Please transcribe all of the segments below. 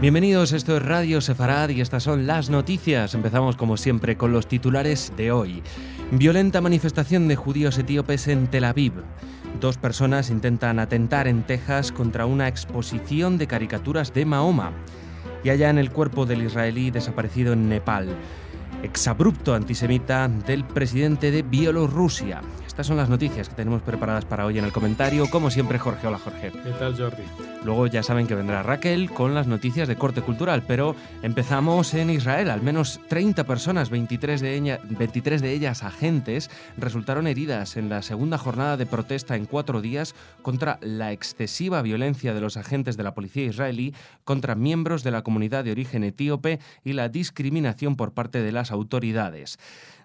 Bienvenidos, esto es Radio Sefarad y estas son las noticias. Empezamos como siempre con los titulares de hoy. Violenta manifestación de judíos etíopes en Tel Aviv. 2 personas intentan atentar en Texas contra una exposición de caricaturas de Mahoma. Y hallan el cuerpo del israelí desaparecido en Nepal. Exabrupto antisemita del presidente de Bielorrusia. Estas son las noticias que tenemos preparadas para hoy en el comentario. Como siempre, Jorge. Hola, Jorge. ¿Qué tal, Jordi? Luego ya saben que vendrá Raquel con las noticias de corte cultural, pero empezamos en Israel. Al menos 30 personas, 23 de ellas agentes, resultaron heridas en la segunda jornada de protesta en 4 días contra la excesiva violencia de los agentes de la policía israelí contra miembros de la comunidad de origen etíope y la discriminación por parte de las autoridades.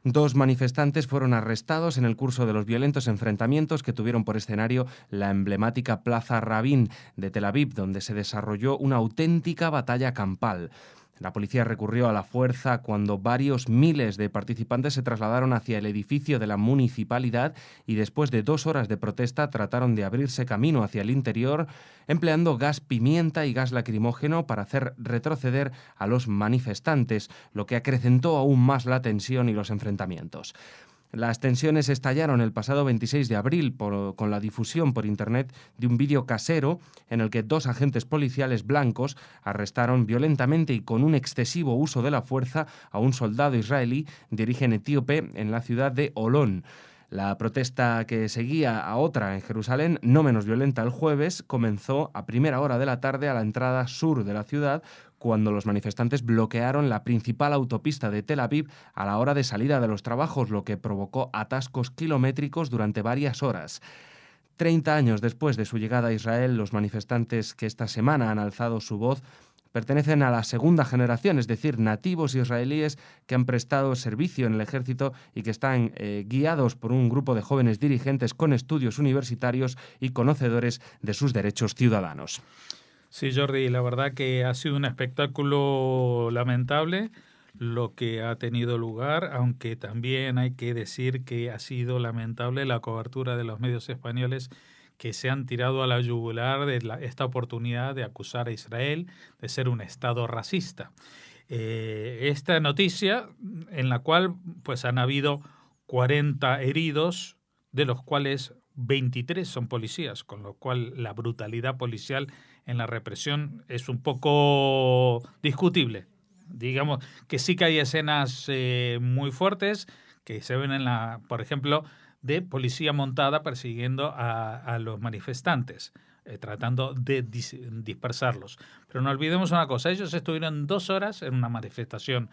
2 manifestantes fueron arrestados en el curso de los violentos enfrentamientos que tuvieron por escenario la emblemática Plaza Rabin de Tel Aviv, donde se desarrolló una auténtica batalla campal. La policía recurrió a la fuerza cuando varios miles de participantes se trasladaron hacia el edificio de la municipalidad y después de 2 horas de protesta trataron de abrirse camino hacia el interior empleando gas pimienta y gas lacrimógeno para hacer retroceder a los manifestantes, lo que acrecentó aún más la tensión y los enfrentamientos. Las tensiones estallaron el pasado 26 de abril con la difusión por Internet de un vídeo casero en el que 2 agentes policiales blancos arrestaron violentamente y con un excesivo uso de la fuerza a un soldado israelí de origen etíope en la ciudad de Olón. La protesta que seguía a otra en Jerusalén, no menos violenta el jueves, comenzó a primera hora de la tarde a la entrada sur de la ciudad, cuando los manifestantes bloquearon la principal autopista de Tel Aviv a la hora de salida de los trabajos, lo que provocó atascos kilométricos durante varias horas. 30 años después de su llegada a Israel, los manifestantes que esta semana han alzado su voz pertenecen a la segunda generación, es decir, nativos israelíes que han prestado servicio en el ejército y que están guiados por un grupo de jóvenes dirigentes con estudios universitarios y conocedores de sus derechos ciudadanos. Sí, Jordi, la verdad que ha sido un espectáculo lamentable lo que ha tenido lugar, aunque también hay que decir que ha sido lamentable la cobertura de los medios españoles que se han tirado a la yugular de esta oportunidad de acusar a Israel de ser un Estado racista. Esta noticia en la cual pues han habido 40 heridos, de los cuales 23 son policías, con lo cual la brutalidad policial en la represión es un poco discutible. Digamos que sí que hay escenas muy fuertes que se ven por ejemplo, de policía montada persiguiendo a los manifestantes, tratando de dispersarlos. Pero no olvidemos una cosa, ellos estuvieron 2 horas en una manifestación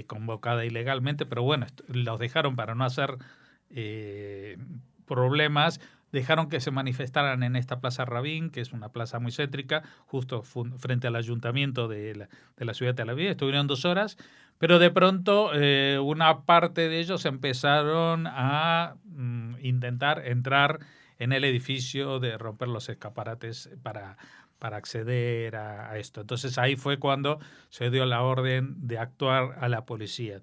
convocada ilegalmente, pero bueno, los dejaron para no hacer problemas, dejaron que se manifestaran en esta Plaza Rabin, que es una plaza muy céntrica, justo frente al ayuntamiento de la ciudad de Tel Aviv. Estuvieron 2 horas, pero de pronto una parte de ellos empezaron a intentar entrar en el edificio, de romper los escaparates para acceder a esto. Entonces ahí fue cuando se dio la orden de actuar a la policía.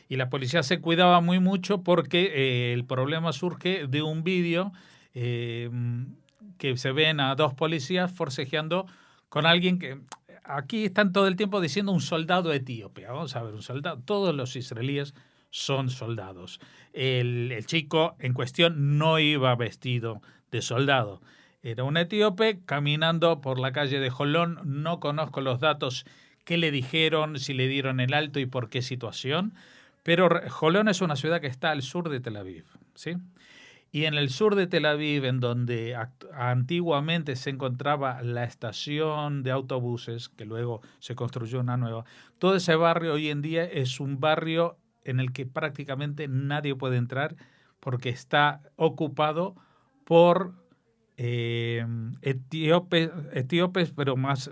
Y la policía se cuidaba muy mucho porque el problema surge de un vídeo que se ven a 2 policías forcejeando con alguien que aquí están todo el tiempo diciendo un soldado etíope. Vamos a ver, un soldado. Todos los israelíes son soldados. El chico en cuestión no iba vestido de soldado. Era un etíope caminando por la calle de Jolón. No conozco los datos que le dijeron, si le dieron el alto y por qué situación. Pero Jolón es una ciudad que está al sur de Tel Aviv, ¿sí? Y en el sur de Tel Aviv, en donde antiguamente se encontraba la estación de autobuses, que luego se construyó una nueva, todo ese barrio hoy en día es un barrio en el que prácticamente nadie puede entrar porque está ocupado por etíopes, pero más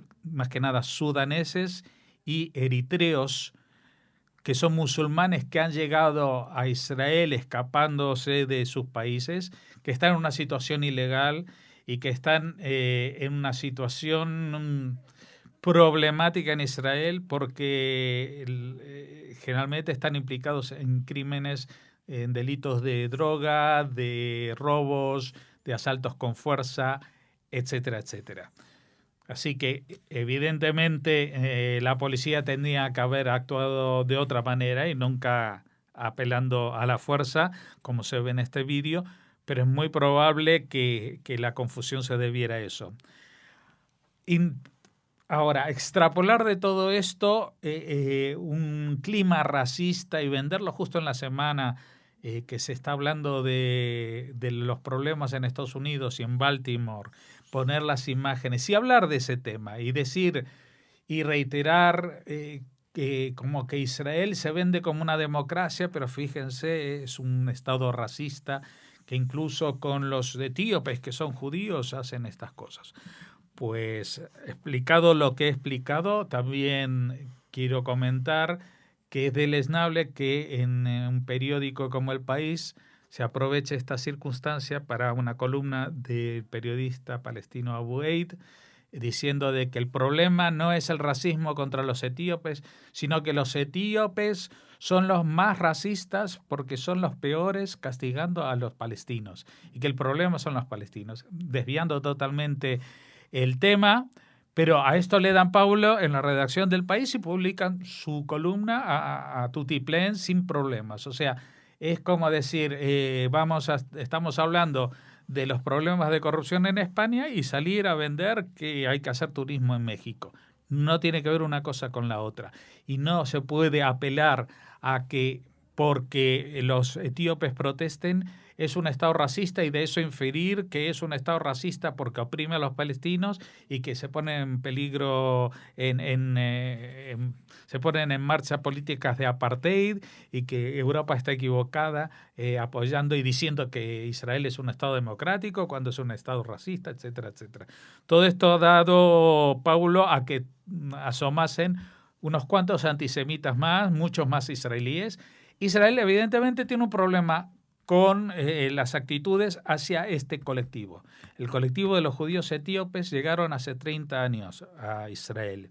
que nada sudaneses y eritreos, que son musulmanes que han llegado a Israel escapándose de sus países, que están en una situación ilegal y que están en una situación problemática en Israel porque generalmente están implicados en crímenes, en delitos de droga, de robos, de asaltos con fuerza, etcétera, etcétera. Así que evidentemente la policía tenía que haber actuado de otra manera y nunca apelando a la fuerza, como se ve en este vídeo, pero es muy probable que la confusión se debiera a eso. Ahora, extrapolar de todo esto un clima racista y venderlo justo en la semana que se está hablando de los problemas en Estados Unidos y en Baltimore, poner las imágenes y hablar de ese tema y decir y reiterar que como que Israel se vende como una democracia, pero fíjense, es un estado racista que incluso con los etíopes que son judíos hacen estas cosas. Pues explicado lo que he explicado, también quiero comentar que es deleznable que en un periódico como El País se aproveche esta circunstancia para una columna del periodista palestino Abu Eid diciendo de que el problema no es el racismo contra los etíopes, sino que los etíopes son los más racistas porque son los peores castigando a los palestinos y que el problema son los palestinos, desviando totalmente el tema, pero a esto le dan Paulo en la redacción del País y publican su columna a tutiplén sin problemas. O sea, es como decir, estamos hablando de los problemas de corrupción en España y salir a vender que hay que hacer turismo en México. No tiene que ver una cosa con la otra. Y no se puede apelar a que porque los etíopes protesten es un Estado racista y de eso inferir que es un Estado racista porque oprime a los palestinos y que se ponen en peligro, se ponen en marcha políticas de apartheid y que Europa está equivocada apoyando y diciendo que Israel es un Estado democrático cuando es un Estado racista, etcétera, etcétera. Todo esto ha dado, Paulo, a que asomasen unos cuantos antisemitas más, muchos más israelíes. Israel evidentemente tiene un problema con las actitudes hacia este colectivo. El colectivo de los judíos etíopes llegaron hace 30 años a Israel.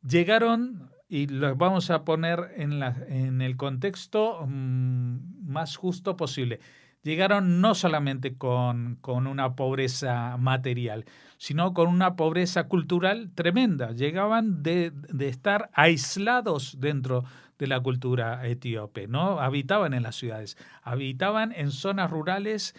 Llegaron, y los vamos a poner en el contexto más justo posible, llegaron no solamente con una pobreza material, sino con una pobreza cultural tremenda. Llegaban de estar aislados dentro de la cultura etíope, ¿no? Habitaban en las ciudades, habitaban en zonas rurales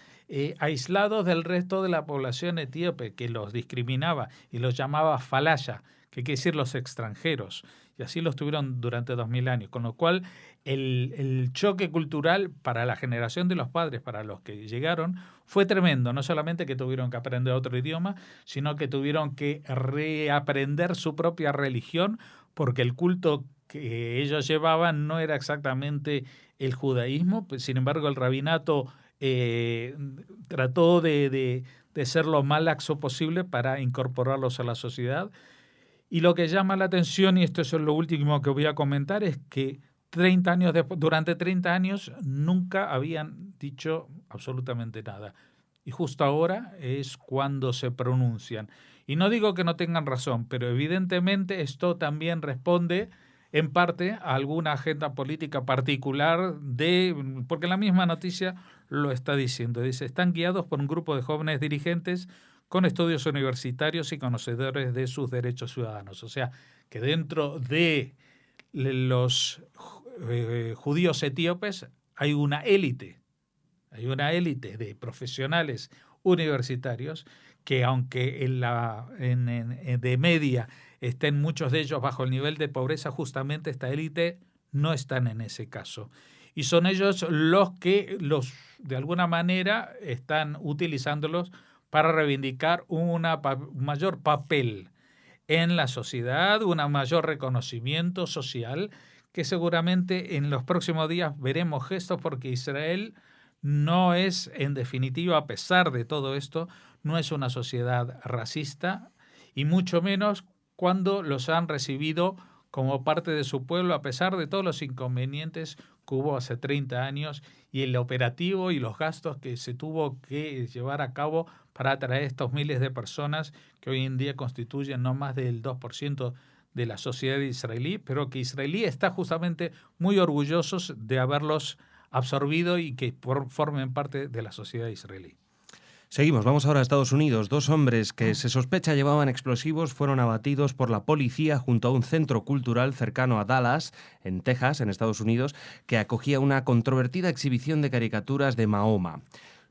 aislados del resto de la población etíope, que los discriminaba y los llamaba falaya, que quiere decir los extranjeros, y así los tuvieron durante 2000 años, con lo cual el choque cultural para la generación de los padres, para los que llegaron, fue tremendo. No solamente que tuvieron que aprender otro idioma, sino que tuvieron que reaprender su propia religión, porque el culto que ellos llevaban no era exactamente el judaísmo. Sin embargo, el rabinato trató de ser lo más laxo posible para incorporarlos a la sociedad. Y lo que llama la atención, y esto es lo último que voy a comentar, es que 30 años después, durante 30 años nunca habían dicho absolutamente nada. Y justo ahora es cuando se pronuncian. Y no digo que no tengan razón, pero evidentemente esto también responde en parte a alguna agenda política particular porque la misma noticia lo está diciendo. Dice, están guiados por un grupo de jóvenes dirigentes con estudios universitarios y conocedores de sus derechos ciudadanos. O sea, que dentro de los judíos etíopes hay una élite de profesionales universitarios que aunque de media estén muchos de ellos bajo el nivel de pobreza, justamente esta élite no están en ese caso. Y son ellos los que de alguna manera están utilizándolos para reivindicar un mayor papel en la sociedad, un mayor reconocimiento social, que seguramente en los próximos días veremos gestos porque Israel no es, en definitiva, a pesar de todo esto, no es una sociedad racista y mucho menos cuando los han recibido como parte de su pueblo, a pesar de todos los inconvenientes que hubo hace 30 años y el operativo y los gastos que se tuvo que llevar a cabo para atraer estos miles de personas que hoy en día constituyen no más del 2% de la sociedad israelí, pero que israelí está justamente muy orgullosos de haberlos absorbido y que formen parte de la sociedad israelí. Seguimos, vamos ahora a Estados Unidos. 2 hombres que se sospecha llevaban explosivos fueron abatidos por la policía junto a un centro cultural cercano a Dallas, en Texas, en Estados Unidos, que acogía una controvertida exhibición de caricaturas de Mahoma.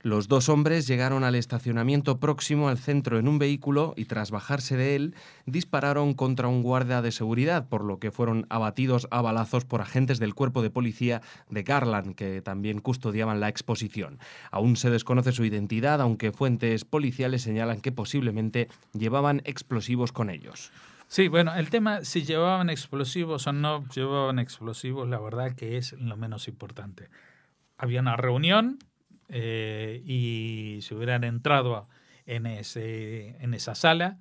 Los 2 hombres llegaron al estacionamiento próximo al centro en un vehículo y tras bajarse de él dispararon contra un guardia de seguridad, por lo que fueron abatidos a balazos por agentes del cuerpo de policía de Garland, que también custodiaban la exposición. Aún se desconoce su identidad, aunque fuentes policiales señalan que posiblemente llevaban explosivos con ellos. Sí, bueno, el tema si llevaban explosivos o no llevaban explosivos, la verdad que es lo menos importante. Había una reunión y si hubieran entrado en esa sala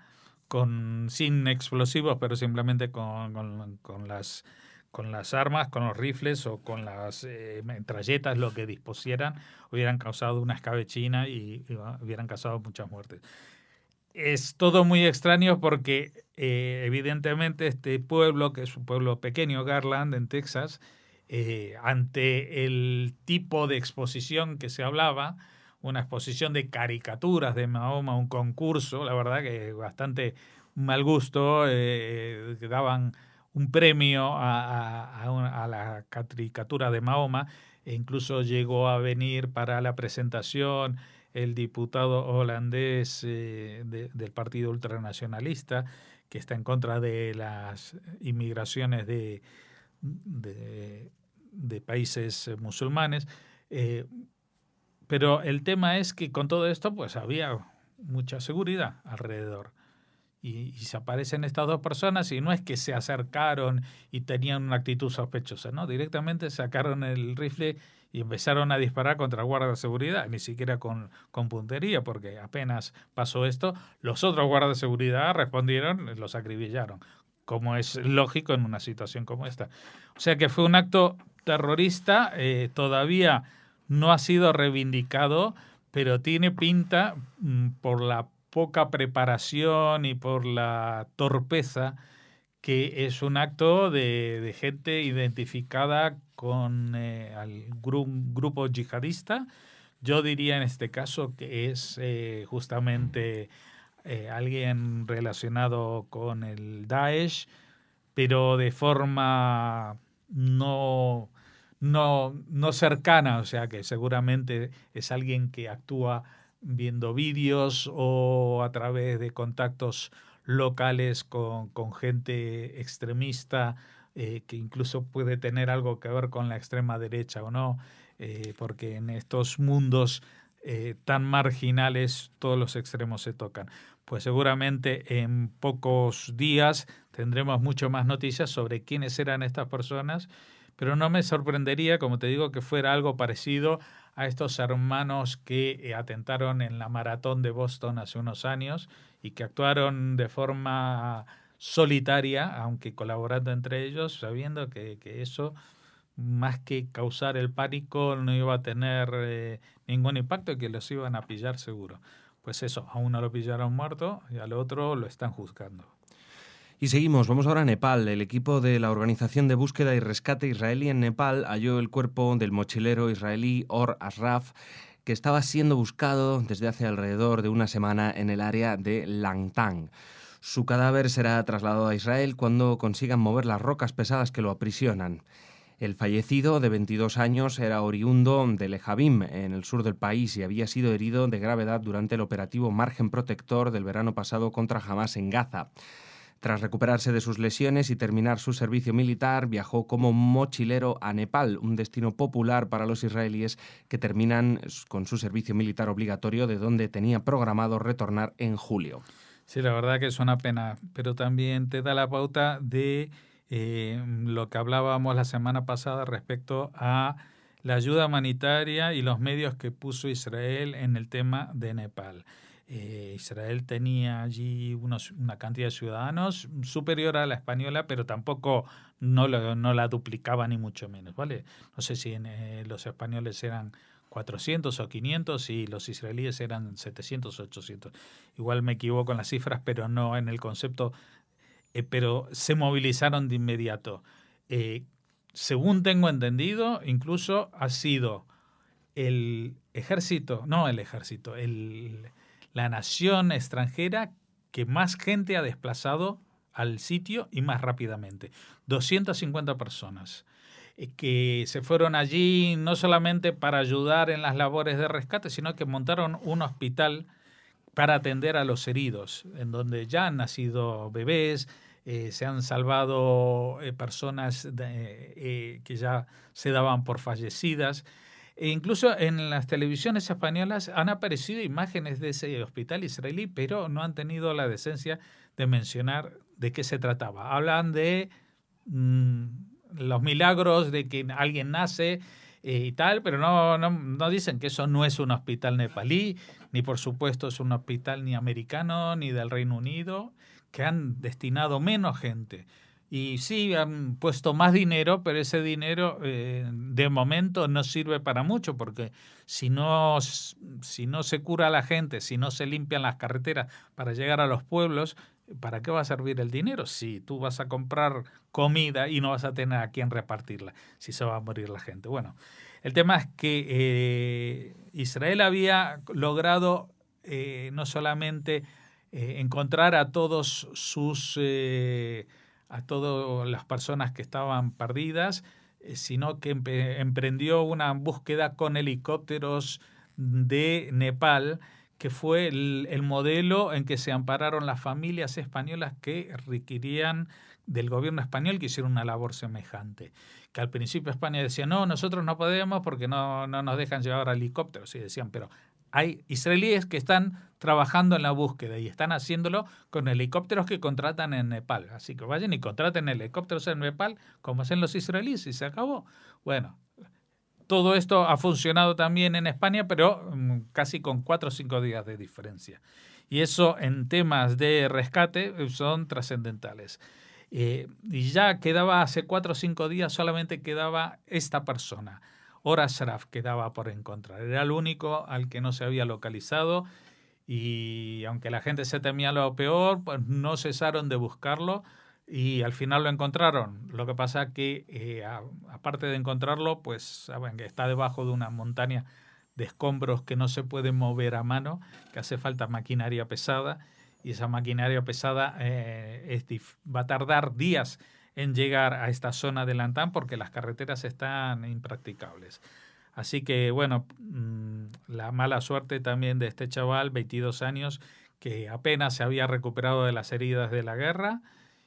sin explosivos, pero simplemente con las armas, con los rifles o con las metralletas, lo que dispusieran, hubieran causado una escabechina y hubieran causado muchas muertes. Es todo muy extraño porque evidentemente este pueblo, que es un pueblo pequeño, Garland, en Texas, ante el tipo de exposición que se hablaba, una exposición de caricaturas de Mahoma, un concurso, la verdad que bastante mal gusto, que daban un premio a la caricatura de Mahoma, e incluso llegó a venir para la presentación el diputado holandés del Partido Ultranacionalista, que está en contra de las inmigraciones de países musulmanes. Pero el tema es que con todo esto pues había mucha seguridad alrededor. Y se aparecen estas 2 personas y no es que se acercaron y tenían una actitud sospechosa, ¿no? Directamente sacaron el rifle y empezaron a disparar contra el guardia de seguridad, ni siquiera con puntería, porque apenas pasó esto, los otros guardias de seguridad respondieron, los acribillaron, como es lógico en una situación como esta. O sea que fue un acto terrorista, todavía no ha sido reivindicado, pero tiene pinta por la poca preparación y por la torpeza que es un acto de gente identificada con algún grupo yihadista. Yo diría en este caso que es justamente alguien relacionado con el Daesh, pero de forma no cercana, o sea que seguramente es alguien que actúa viendo vídeos o a través de contactos locales con gente extremista, que incluso puede tener algo que ver con la extrema derecha o no, porque en estos mundos tan marginales todos los extremos se tocan. Pues seguramente en pocos días tendremos mucho más noticias sobre quiénes eran estas personas, pero no me sorprendería, como te digo, que fuera algo parecido a estos hermanos que atentaron en la maratón de Boston hace unos años y que actuaron de forma solitaria, aunque colaborando entre ellos, sabiendo que eso, más que causar el pánico, no iba a tener ningún impacto y que los iban a pillar seguro. Pues eso, a uno lo pillaron muerto y al otro lo están juzgando. Y seguimos, vamos ahora a Nepal. El equipo de la Organización de Búsqueda y Rescate Israelí en Nepal halló el cuerpo del mochilero israelí Or Asraf, que estaba siendo buscado desde hace alrededor de una semana en el área de Langtang. Su cadáver será trasladado a Israel cuando consigan mover las rocas pesadas que lo aprisionan. El fallecido, de 22 años, era oriundo de Lehavim, en el sur del país, y había sido herido de gravedad durante el operativo Margen Protector del verano pasado contra Hamás en Gaza. Tras recuperarse de sus lesiones y terminar su servicio militar, viajó como mochilero a Nepal, un destino popular para los israelíes que terminan con su servicio militar obligatorio, de donde tenía programado retornar en julio. Sí, la verdad que es una pena, pero también te da la pauta de lo que hablábamos la semana pasada respecto a la ayuda humanitaria y los medios que puso Israel en el tema de Nepal. Israel tenía allí una cantidad de ciudadanos superior a la española, pero tampoco no la duplicaba ni mucho menos, ¿vale? No sé si los españoles eran 400 o 500 y los israelíes eran 700 o 800. Igual me equivoco en las cifras, pero no en el concepto, pero se movilizaron de inmediato. Según tengo entendido, incluso ha sido la nación extranjera que más gente ha desplazado al sitio y más rápidamente. 250 personas que se fueron allí no solamente para ayudar en las labores de rescate, sino que montaron un hospital para atender a los heridos, en donde ya han nacido bebés, se han salvado personas que ya se daban por fallecidas. E incluso en las televisiones españolas han aparecido imágenes de ese hospital israelí, pero no han tenido la decencia de mencionar de qué se trataba. Hablan de los milagros de que alguien nace y tal, pero no dicen que eso no es un hospital nepalí, ni por supuesto es un hospital ni americano, ni del Reino Unido, que han destinado menos gente. Y sí, han puesto más dinero, pero ese dinero de momento no sirve para mucho, porque si no se cura a la gente, si no se limpian las carreteras para llegar a los pueblos, ¿para qué va a servir el dinero? Si tú vas a comprar comida y no vas a tener a quién repartirla, si se va a morir la gente. Bueno, el tema es que Israel había logrado no solamente encontrar a todos a todas las personas que estaban perdidas, sino que emprendió una búsqueda con helicópteros de Nepal, que fue el modelo en que se ampararon las familias españolas que requerían del gobierno español que hiciera una labor semejante. Que al principio España decía, no, nosotros no podemos porque no nos dejan llevar helicópteros. Y decían, pero hay israelíes que están trabajando en la búsqueda y están haciéndolo con helicópteros que contratan en Nepal. Así que vayan y contraten helicópteros en Nepal, como hacen los israelíes, y se acabó. Bueno, todo esto ha funcionado también en España, pero casi con 4 o 5 días de diferencia. Y eso en temas de rescate son trascendentales. Y ya quedaba hace 4 o 5 días, solamente quedaba esta persona. Ora Sharaf quedaba por encontrar. Era el único al que no se había localizado y aunque la gente se temía lo peor, pues no cesaron de buscarlo y al final lo encontraron. Lo que pasa que aparte de encontrarlo, pues saben que está debajo de una montaña de escombros que no se pueden mover a mano, que hace falta maquinaria pesada y esa maquinaria pesada va a tardar días en llegar a esta zona de Lantán porque las carreteras están impracticables. Así que, bueno, la mala suerte también de este chaval, 22 años, que apenas se había recuperado de las heridas de la guerra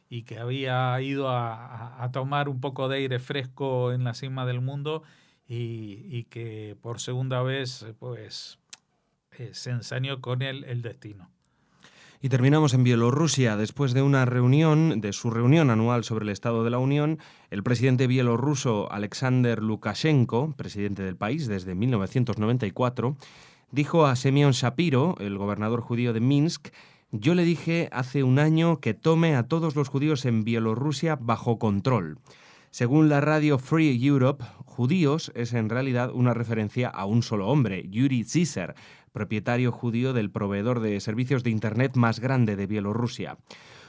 y que había ido a tomar un poco de aire fresco en la cima del mundo y que por segunda vez, pues, se ensañó con él el destino. Y terminamos en Bielorrusia. Después de su reunión anual sobre el Estado de la Unión, el presidente bielorruso Alexander Lukashenko, presidente del país desde 1994, dijo a Semyon Shapiro, el gobernador judío de Minsk, yo le dije hace un año que tome a todos los judíos en Bielorrusia bajo control. Según la radio Free Europe, judíos es en realidad una referencia a un solo hombre, Yuri Ziser, propietario judío del proveedor de servicios de Internet más grande de Bielorrusia.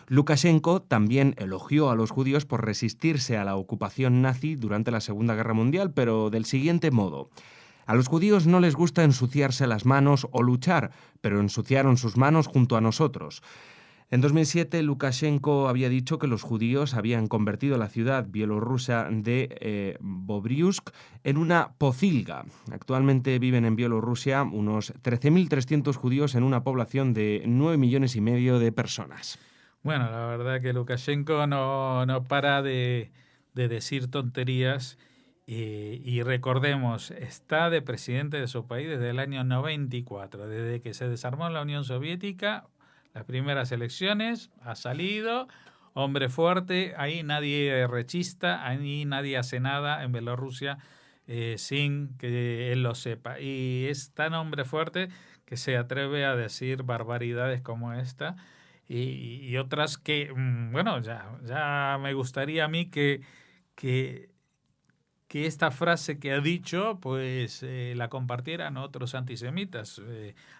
Lukashenko también elogió a los judíos por resistirse a la ocupación nazi durante la Segunda Guerra Mundial, pero del siguiente modo. A los judíos no les gusta ensuciarse las manos o luchar, pero ensuciaron sus manos junto a nosotros. En 2007, Lukashenko había dicho que los judíos habían convertido la ciudad bielorrusa de Bobriusk en una pocilga. Actualmente viven en Bielorrusia unos 13.300 judíos en una población de 9,5 millones de personas. Bueno, la verdad que Lukashenko no para de decir tonterías y recordemos, está de presidente de su país desde el año 94, desde que se desarmó la Unión Soviética. Las primeras elecciones, ha salido, hombre fuerte, ahí nadie rechista, ahí nadie hace nada en Bielorrusia sin que él lo sepa. Y es tan hombre fuerte que se atreve a decir barbaridades como esta y otras que, bueno, ya me gustaría a mí que esta frase que ha dicho, pues la compartieran otros antisemitas.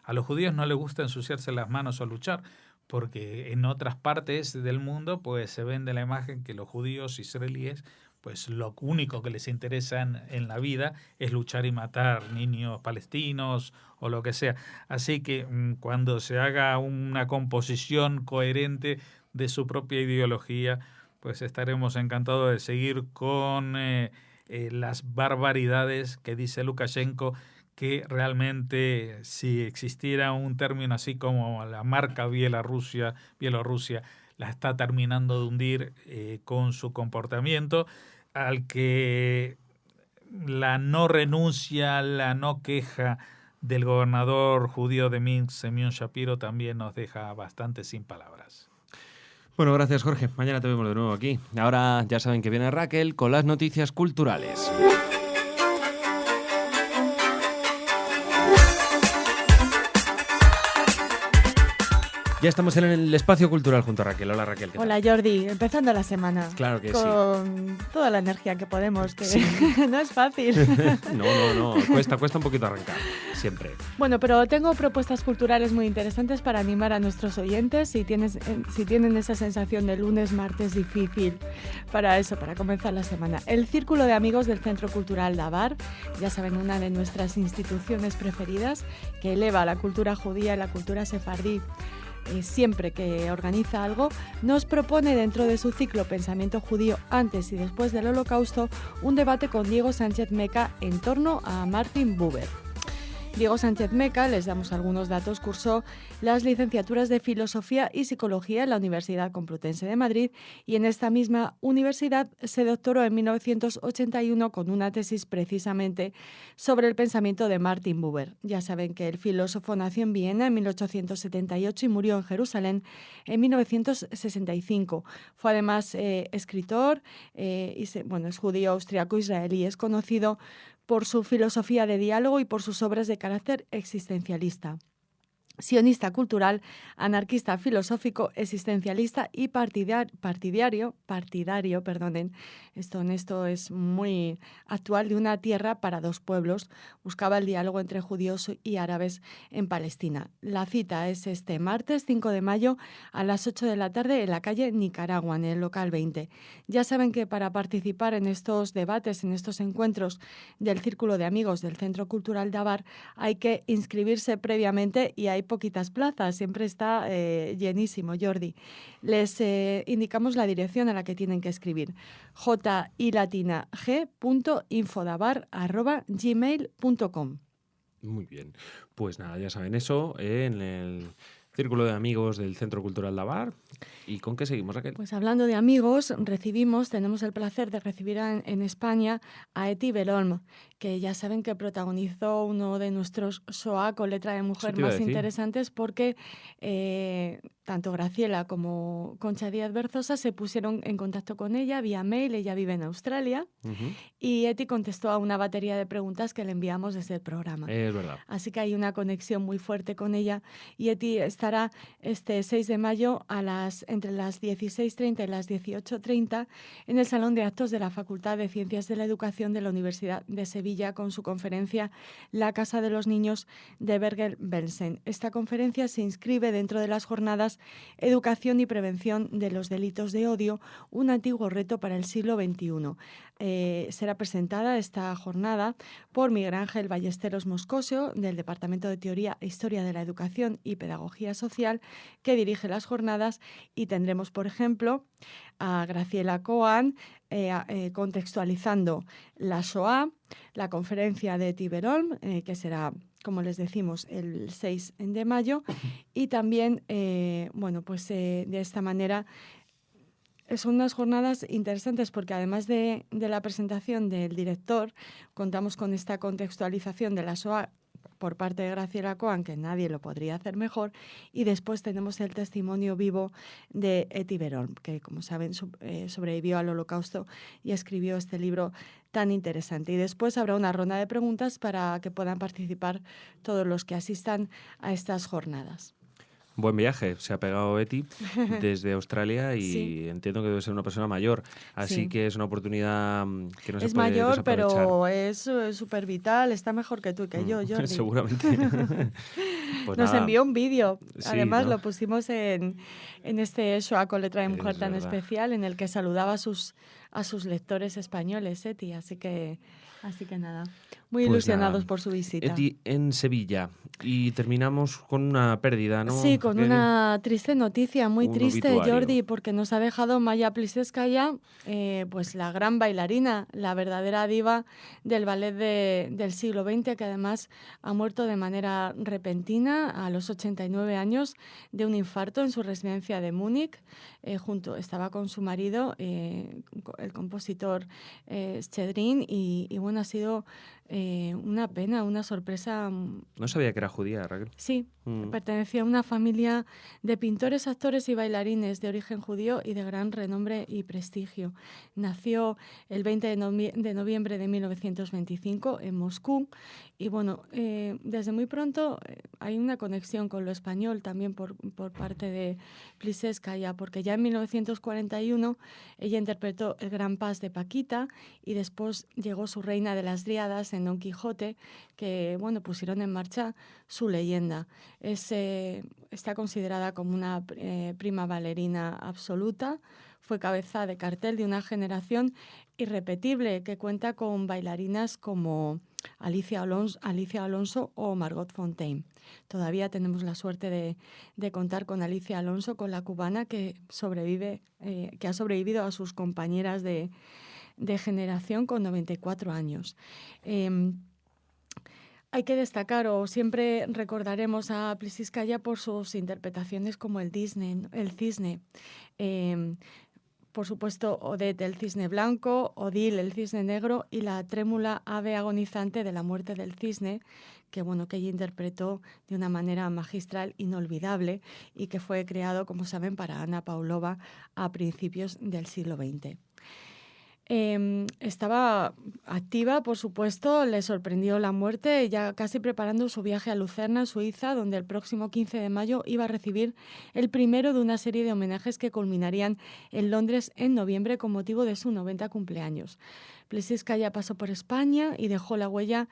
A los judíos no les gusta ensuciarse las manos o luchar, porque en otras partes del mundo pues se vende la imagen que los judíos israelíes pues lo único que les interesa en la vida es luchar y matar niños palestinos o lo que sea. Así que cuando se haga una composición coherente de su propia ideología, pues estaremos encantados de seguir con las barbaridades que dice Lukashenko, que realmente si existiera un término así como la marca Bielorrusia, la está terminando de hundir con su comportamiento, al que la no renuncia, la no queja del gobernador judío de Minsk, Semyon Shapiro, también nos deja bastante sin palabras. Bueno, gracias Jorge. Mañana te vemos de nuevo aquí. Ahora ya saben que viene Raquel con las noticias culturales. Ya estamos en el espacio cultural junto a Raquel. Hola Raquel. Hola Jordi, empezando la semana. Claro que con toda la energía que podemos, que sí. No es fácil. No, cuesta un poquito arrancar, siempre. Bueno, pero tengo propuestas culturales muy interesantes para animar a nuestros oyentes si tienen esa sensación de lunes, martes difícil para comenzar la semana. El Círculo de Amigos del Centro Cultural Dabar, ya saben, una de nuestras instituciones preferidas que eleva la cultura judía y la cultura sefardí. Siempre que organiza algo, nos propone dentro de su ciclo Pensamiento Judío antes y después del Holocausto un debate con Diego Sánchez Meca en torno a Martin Buber. Diego Sánchez Meca, les damos algunos datos, cursó las licenciaturas de Filosofía y Psicología en la Universidad Complutense de Madrid y en esta misma universidad se doctoró en 1981 con una tesis precisamente sobre el pensamiento de Martin Buber. Ya saben que el filósofo nació en Viena en 1878 y murió en Jerusalén en 1965. Fue además escritor, es judío austriaco-israelí, es conocido por su filosofía de diálogo y por sus obras de carácter existencialista. Sionista cultural, anarquista filosófico, existencialista y partidario, esto es muy actual, de una tierra para dos pueblos. Buscaba el diálogo entre judíos y árabes en Palestina. La cita es este martes 5 de mayo a las 8 de la tarde en la calle Nicaragua, en el local 20. Ya saben que para participar en estos debates, en estos encuentros del Círculo de Amigos del Centro Cultural Dabar, hay que inscribirse previamente y hay poquitas plazas, siempre está llenísimo, Jordi. Les indicamos la dirección a la que tienen que escribir: jilatinag.infodabar@gmail.com. Muy bien, pues nada, ya saben eso, en el Círculo de Amigos del Centro Cultural Dabar. ¿Y con qué seguimos, Raquel? Pues hablando de amigos, tenemos el placer de recibir en España a Eti Belolm, que ya saben que protagonizó uno de nuestros SOA con letra de mujer más interesantes, porque tanto Graciela como Concha Díaz Berzosa se pusieron en contacto con ella vía mail. Ella vive en Australia y Eti contestó a una batería de preguntas que le enviamos desde el programa. Es verdad. Así que hay una conexión muy fuerte con ella y Eti estará este 6 de mayo entre las 16:30 y las 18:30 en el Salón de Actos de la Facultad de Ciencias de la Educación de la Universidad de Sevilla con su conferencia La Casa de los Niños de Bergen-Belsen. Esta conferencia se inscribe dentro de las jornadas Educación y Prevención de los Delitos de Odio, un antiguo reto para el siglo XXI. Será presentada esta jornada por Miguel Ángel Ballesteros Moscoso, del Departamento de Teoría e Historia de la Educación y Pedagogía Social, que dirige las jornadas, y tendremos, por ejemplo, a Graciela Coan contextualizando la Shoah, la conferencia de Eti Belolm, que será, como les decimos, el 6 de mayo, y también, de esta manera son unas jornadas interesantes porque además de la presentación del director, contamos con esta contextualización de la SOA por parte de Graciela Coan, que nadie lo podría hacer mejor, y después tenemos el testimonio vivo de Eti Belolm, que, como saben, sobrevivió al Holocausto y escribió este libro tan interesante. Y después habrá una ronda de preguntas para que puedan participar todos los que asistan a estas jornadas. Buen viaje, se ha pegado Eti desde Australia y sí, entiendo que debe ser una persona mayor, así sí, que es una oportunidad que no se puede mayor, desaprovechar. Pero es súper vital, está mejor que tú y que yo, Jordi. Seguramente. Pues nos envió un vídeo, sí, además, ¿no? Lo pusimos en este Shoah con letra de mujer tan especial, en el que saludaba a sus a sus lectores españoles, Eti. Así que nada, muy Pues ilusionados nada. por su visita. Eti en Sevilla. Y terminamos con una pérdida, ¿no? Sí, con Raquel? una triste noticia, muy Un triste, obituario. Jordi, porque nos ha dejado Maya Plisetskaya, pues la gran bailarina, la verdadera diva del ballet del siglo XX, que además ha muerto de manera repentina a los 89 años de un infarto en su residencia de Múnich. Estaba con su marido, el compositor Schedrin, y bueno, ha sido una pena, una sorpresa. No sabía que era judía, Raquel. Sí, pertenecía a una familia de pintores, actores y bailarines de origen judío y de gran renombre y prestigio. Nació el 20 de noviembre de 1925 en Moscú y bueno, desde muy pronto hay una conexión con lo español también por parte de Plisetskaya, porque ya en 1941 ella interpretó El Gran Pas de Paquita y después llegó su Reina de las Dríadas en Don Quijote, que bueno, pusieron en marcha su leyenda. Está considerada como una prima bailarina absoluta. Fue cabeza de cartel de una generación irrepetible que cuenta con bailarinas como Alicia Alonso o Margot Fonteyn. Todavía tenemos la suerte de contar con Alicia Alonso, con la cubana que ha sobrevivido a sus compañeras de generación con 94 años. Hay que destacar, o siempre recordaremos a Plisetskaya por sus interpretaciones como el cisne. Por supuesto, Odette, el cisne blanco, Odile, el cisne negro, y la trémula ave agonizante de la muerte del cisne, que ella interpretó de una manera magistral, inolvidable, y que fue creado, como saben, para Anna Pavlova a principios del siglo XX. Estaba activa, por supuesto, le sorprendió la muerte, ya casi preparando su viaje a Lucerna, Suiza, donde el próximo 15 de mayo iba a recibir el primero de una serie de homenajes que culminarían en Londres en noviembre con motivo de su 90 cumpleaños. Plisetskaya pasó por España y dejó la huella,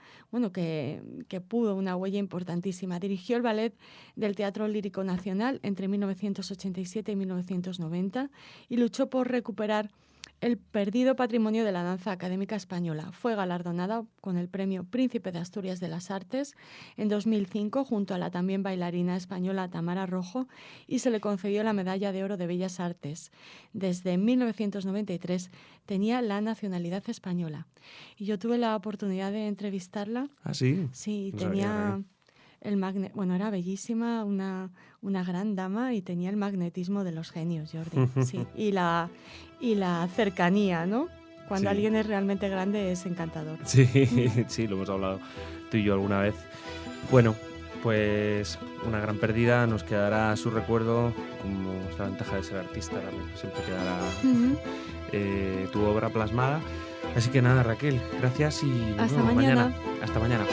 que pudo una huella importantísima. Dirigió el ballet del Teatro Lírico Nacional entre 1987 y 1990 y luchó por recuperar el perdido patrimonio de la danza académica española. Fue galardonada con el premio Príncipe de Asturias de las Artes en 2005 junto a la también bailarina española Tamara Rojo y se le concedió la Medalla de Oro de Bellas Artes. Desde 1993 tenía la nacionalidad española. Y yo tuve la oportunidad de entrevistarla. ¿Ah, sí? Sí, No tenía... era bellísima, una gran dama y tenía el magnetismo de los genios, Jordi. Sí. Y la cercanía, ¿no? Cuando alguien es realmente grande es encantador. Sí, sí, lo hemos hablado tú y yo alguna vez. Bueno, pues una gran pérdida, nos quedará su recuerdo, como es la ventaja de ser artista, también siempre quedará tu obra plasmada. Así que nada, Raquel, gracias y nos Hasta vemos mañana. Hasta mañana.